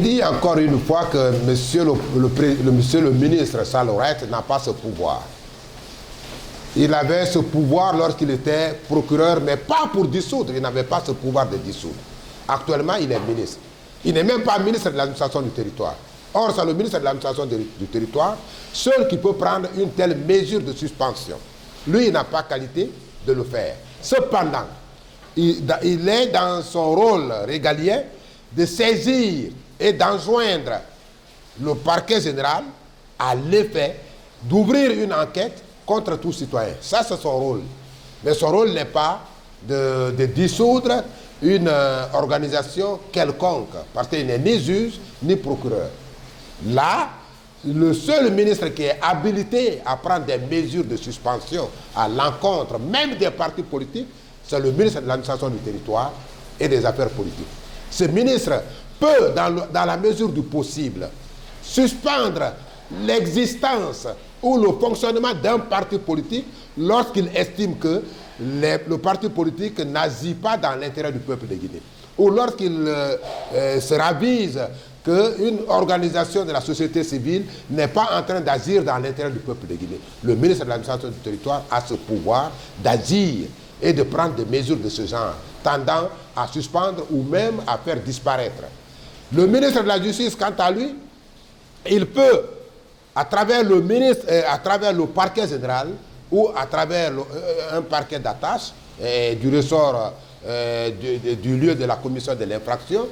dit encore une fois que monsieur le ministre Salorette n'a pas ce pouvoir. Il avait ce pouvoir lorsqu'il était procureur, mais pas pour dissoudre. Il n'avait pas ce pouvoir de dissoudre. Actuellement, il est ministre. Il n'est même pas ministre de l'administration du territoire. Or, c'est le ministre de l'administration du territoire, seul qui peut prendre une telle mesure de suspension. Lui, il n'a pas qualité de le faire. Cependant, il est dans son rôle régalien de saisir et d'enjoindre le parquet général à l'effet d'ouvrir une enquête contre tout citoyen. Ça, c'est son rôle. Mais son rôle n'est pas de dissoudre une organisation quelconque, parce qu'il n'est ni juge ni procureur. Là, le seul ministre qui est habilité à prendre des mesures de suspension à l'encontre même des partis politiques, c'est le ministre de l'administration du territoire et des affaires politiques. Ce ministre peut, dans la mesure du possible, suspendre l'existence ou le fonctionnement d'un parti politique lorsqu'il estime que le parti politique n'agit pas dans l'intérêt du peuple de Guinée, ou lorsqu'il se ravise qu'une organisation de la société civile n'est pas en train d'agir dans l'intérêt du peuple de Guinée. Le ministre de l'administration du territoire a ce pouvoir d'agir et de prendre des mesures de ce genre, tendant à suspendre ou même à faire disparaître. Le ministre de la Justice, quant à lui, il peut, à travers le parquet général ou à travers un parquet d'attache du ressort du lieu de la commission de l'infraction,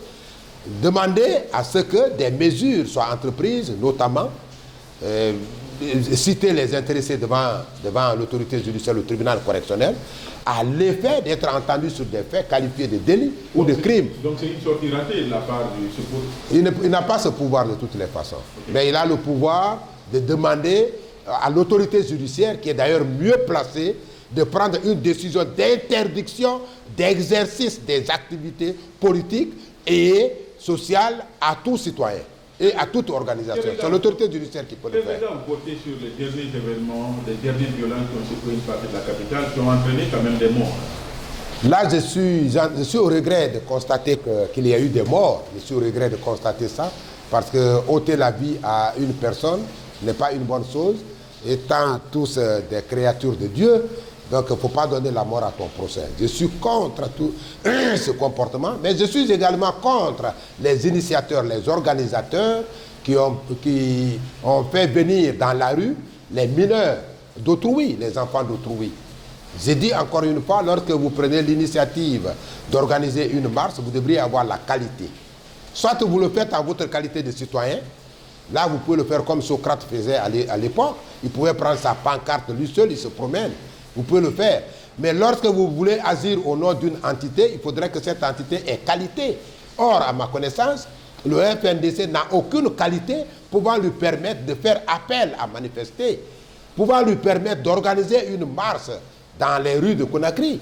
demander à ce que des mesures soient entreprises, notamment citer les intéressés devant l'autorité judiciaire, le tribunal correctionnel, à l'effet d'être entendus sur des faits qualifiés de délits ou de crimes. Donc c'est une sortie ratée de la part du secours. Il n'a pas ce pouvoir de toutes les façons. Okay. Mais il a le pouvoir de demander à l'autorité judiciaire, qui est d'ailleurs mieux placée, de prendre une décision d'interdiction d'exercice des activités politiques et sociales à tout citoyen et à toute organisation. C'est l'autorité judiciaire qui peut le faire. Quel regard vous portez sur les derniers événements, les dernières violences qui ont secoué une partie de la capitale, qui ont entraîné quand même des morts? Là, je suis au regret de constater qu'il y a eu des morts. Je suis au regret de constater ça, parce que ôter la vie à une personne n'est pas une bonne chose, étant tous des créatures de Dieu. Donc, il ne faut pas donner la mort à ton prochain. Je suis contre tout ce comportement, mais je suis également contre les initiateurs, les organisateurs qui ont fait venir dans la rue les mineurs d'autrui, les enfants d'autrui. J'ai dit encore une fois, lorsque vous prenez l'initiative d'organiser une marche, vous devriez avoir la qualité. Soit vous le faites en votre qualité de citoyen, là vous pouvez le faire comme Socrate faisait à l'époque, il pouvait prendre sa pancarte lui seul, il se promène. Vous pouvez le faire. Mais lorsque vous voulez agir au nom d'une entité, il faudrait que cette entité ait qualité. Or, à ma connaissance, le FNDC n'a aucune qualité pouvant lui permettre de faire appel à manifester, pouvant lui permettre d'organiser une marche dans les rues de Conakry.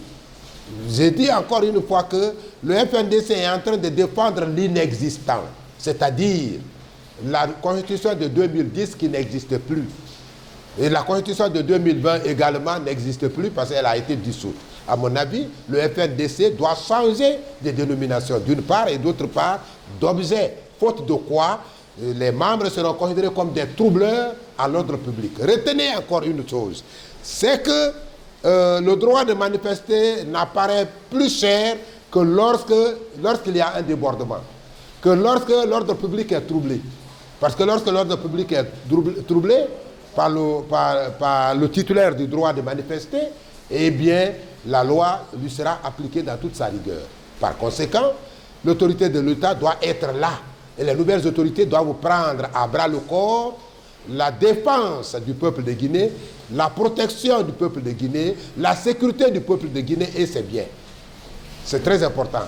J'ai dit encore une fois que le FNDC est en train de défendre l'inexistant, c'est-à-dire la constitution de 2010 qui n'existe plus. Et la constitution de 2020 également n'existe plus parce qu'elle a été dissoute. À mon avis, le FNDC doit changer de dénomination d'une part et d'autre part d'objet, faute de quoi les membres seront considérés comme des troubleurs à l'ordre public. Retenez encore une chose, c'est que le droit de manifester n'apparaît plus cher que lorsqu'il y a un débordement, que lorsque l'ordre public est troublé. Parce que lorsque l'ordre public est troublé, par le titulaire du droit de manifester, eh bien, la loi lui sera appliquée dans toute sa rigueur. Par conséquent, l'autorité de l'État doit être là. Et les nouvelles autorités doivent prendre à bras le corps la défense du peuple de Guinée, la protection du peuple de Guinée, la sécurité du peuple de Guinée et ses biens. C'est très important.